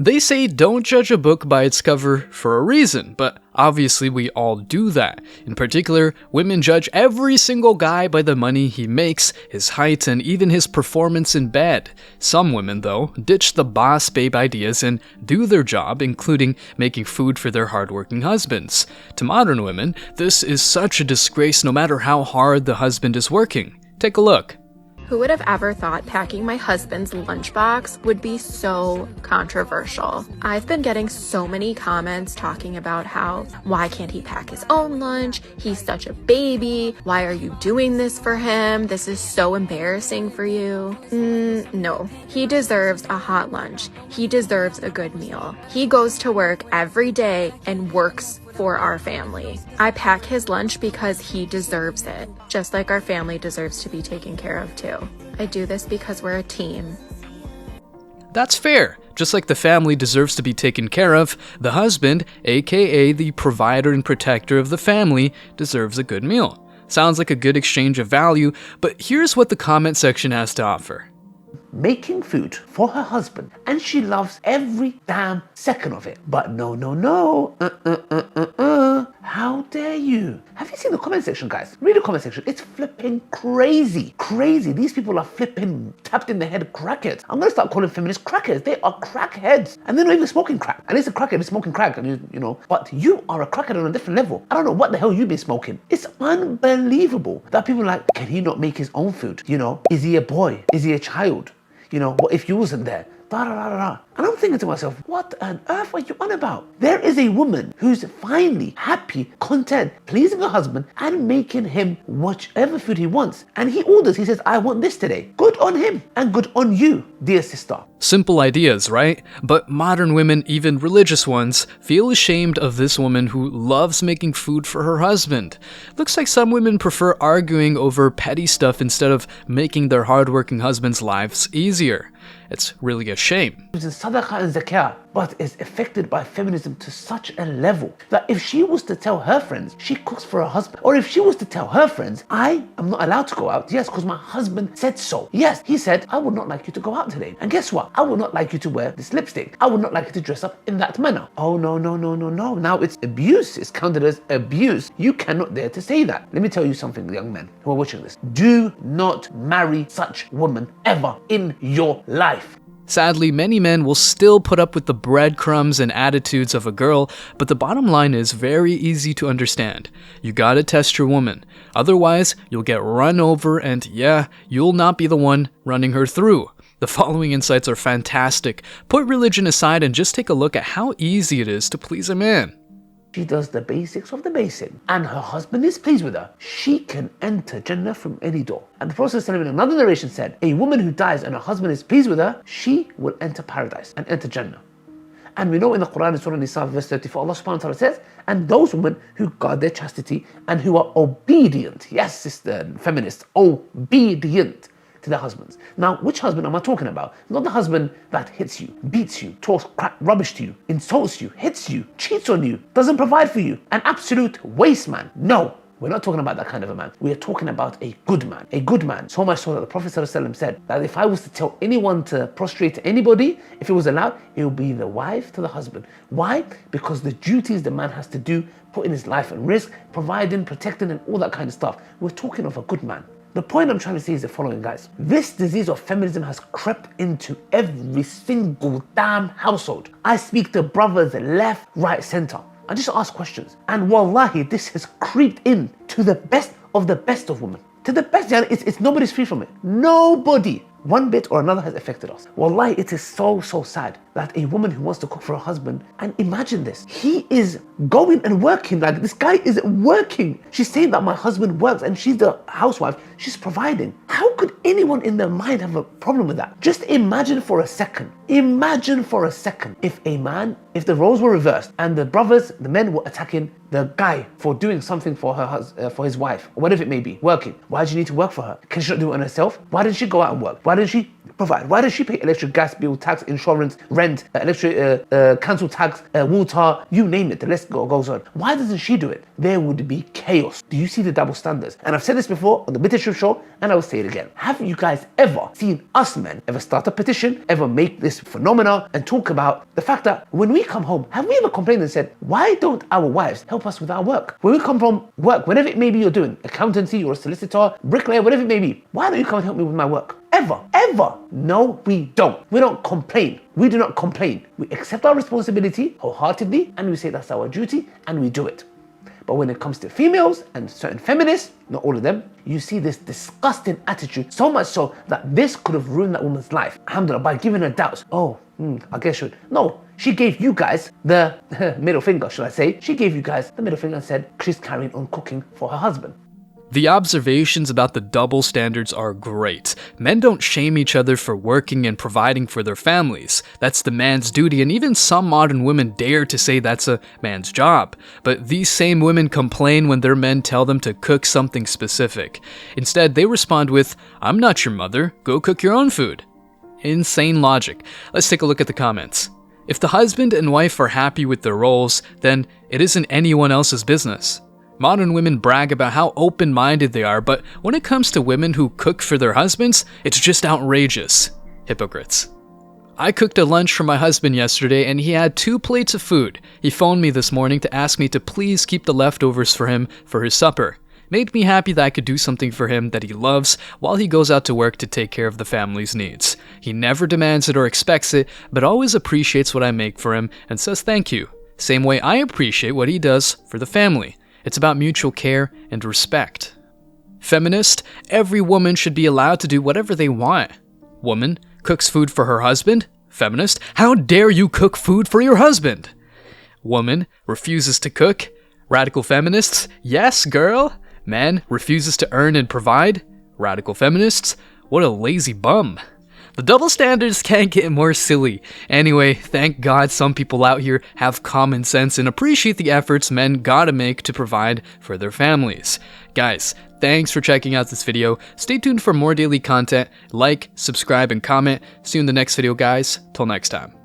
They say don't judge a book by its cover for a reason, but obviously we all do that. In particular, women judge every single guy by the money he makes, his height, and even his performance in bed. Some women, though, ditch the boss babe ideas and do their job, including making food for their hardworking husbands. To modern women, this is such a disgrace no matter how hard the husband is working. Take a look. Who would have ever thought packing my husband's lunchbox would be so controversial? I've been getting so many comments talking about how, why can't he pack his own lunch? He's such a baby. Why are you doing this for him? This is so embarrassing for you. No, he deserves a hot lunch. He deserves a good meal. He goes to work every day and works for our family. I pack his lunch because he deserves it, just like our family deserves to be taken care of too. I do this because we're a team. That's fair. Just like the family deserves to be taken care of, the husband, aka the provider and protector of the family, deserves a good meal. Sounds like a good exchange of value, but here's what the comment section has to offer. Making food for her husband, and she loves every damn second of it. But no. How dare you? Have you seen the comment section, guys? Read the comment section. It's flipping crazy. These people are flipping tapped in the head crackheads. I'm gonna start calling feminists crackheads. They are crackheads, and they're not even smoking crack. At least a crackhead is smoking crack, and you know. But you are a crackhead on a different level. I don't know what the hell you've been smoking. It's unbelievable that people are like, can he not make his own food? You know, is he a boy? Is he a child? You know, what if you wasn't there? And I'm thinking to myself, what on earth are you on about? There is a woman who's finally happy, content, pleasing her husband and making him whichever food he wants. And he orders, he says, I want this today. Good on him and good on you, dear sister. Simple ideas, right? But modern women, even religious ones, feel ashamed of this woman who loves making food for her husband. Looks like some women prefer arguing over petty stuff instead of making their hardworking husbands' lives easier. It's really a shame. It's in sadaqah and zakah, but is affected by feminism to such a level that if she was to tell her friends she cooks for her husband, or if she was to tell her friends, I am not allowed to go out, yes, because my husband said so. Yes, he said, I would not like you to go out today. And guess what? I would not like you to wear this lipstick. I would not like you to dress up in that manner. Oh, no. Now it's abuse. It's counted as abuse. You cannot dare to say that. Let me tell you something, young men who are watching this. Do not marry such woman ever in your life. Sadly, many men will still put up with the breadcrumbs and attitudes of a girl, but the bottom line is very easy to understand. You gotta test your woman. Otherwise, you'll get run over and yeah, you'll not be the one running her through. The following insights are fantastic. Put religion aside and just take a look at how easy it is to please a man. She does the basics of the basic, and her husband is pleased with her. She can enter Jannah from any door. And the Prophet ﷺ in another narration said, a woman who dies and her husband is pleased with her, she will enter paradise and enter Jannah. And we know in the Quran in Surah Nisa verse 34, Allah subhanahu wa ta'ala says, and those women who guard their chastity and who are obedient, yes sister feminists, obedient to their husbands. Now, which husband am I talking about? Not the husband that hits you, beats you, talks crap rubbish to you, insults you, hits you, cheats on you, doesn't provide for you, an absolute waste man. No, we're not talking about that kind of a man. We are talking about a good man. A good man. So much so that the Prophet ﷺ said that if I was to tell anyone to prostrate to anybody, if it was allowed, it would be the wife to the husband. Why? Because the duties the man has to do, putting his life at risk, providing, protecting, and all that kind of stuff. We're talking of a good man. The point I'm trying to say is the following, guys. This disease of feminism has crept into every single damn household. I speak to brothers left, right, center. I just ask questions. And wallahi, this has creeped in to the best of women. To the best, it's nobody's free from it. Nobody. One bit or another has affected us. Wallahi, it is so sad that a woman who wants to cook for her husband, and imagine this, he is going and working, like this guy is working. She's saying that my husband works and she's the housewife, she's providing. How could anyone in their mind have a problem with that? Just imagine for a second if the roles were reversed and the men were attacking the guy for doing something for for his wife, or whatever it may be, working. Why do you need to work for her? Can she not do it on herself? Why didn't she go out and work? Why didn't she provide? Why does she pay electric, gas bill, tax, insurance, rent, electric, council tax, water, you name it, the list goes on. Why doesn't she do it? There would be chaos. Do you see the double standards? And I've said this before on the British Show, and I will say it again. Have you guys ever seen us men ever start a petition, ever make this phenomena and talk about the fact that when we come home, have we ever complained and said, why don't our wives help us with our work? When we come from work, whatever it may be you're doing, accountancy or a solicitor, bricklayer, whatever it may be, why don't you come and help me with my work? Ever. No, we don't. We don't complain. We do not complain. We accept our responsibility wholeheartedly and we say that's our duty and we do it. But when it comes to females and certain feminists, not all of them, you see this disgusting attitude, so much so that this could have ruined that woman's life. Alhamdulillah, by giving her doubts. I guess she would. No, she gave you guys the middle finger, should I say. She gave you guys the middle finger and said she's carrying on cooking for her husband. The observations about the double standards are great. Men don't shame each other for working and providing for their families. That's the man's duty, and even some modern women dare to say that's a man's job. But these same women complain when their men tell them to cook something specific. Instead, they respond with, "I'm not your mother, go cook your own food." Insane logic. Let's take a look at the comments. If the husband and wife are happy with their roles, then it isn't anyone else's business. Modern women brag about how open-minded they are, but when it comes to women who cook for their husbands, it's just outrageous. Hypocrites. I cooked a lunch for my husband yesterday and he had 2 plates of food. He phoned me this morning to ask me to please keep the leftovers for him for his supper. Made me happy that I could do something for him that he loves while he goes out to work to take care of the family's needs. He never demands it or expects it, but always appreciates what I make for him and says thank you. Same way I appreciate what he does for the family. It's about mutual care and respect. Feminist, every woman should be allowed to do whatever they want. Woman, cooks food for her husband. Feminist, how dare you cook food for your husband? Woman, refuses to cook. Radical feminists, yes girl. Man, refuses to earn and provide. Radical feminists, what a lazy bum. The double standards can't get more silly. Anyway, thank God some people out here have common sense and appreciate the efforts men gotta make to provide for their families. Guys, thanks for checking out this video. Stay tuned for more daily content. Like, subscribe, and comment. See you in the next video, guys. Till next time.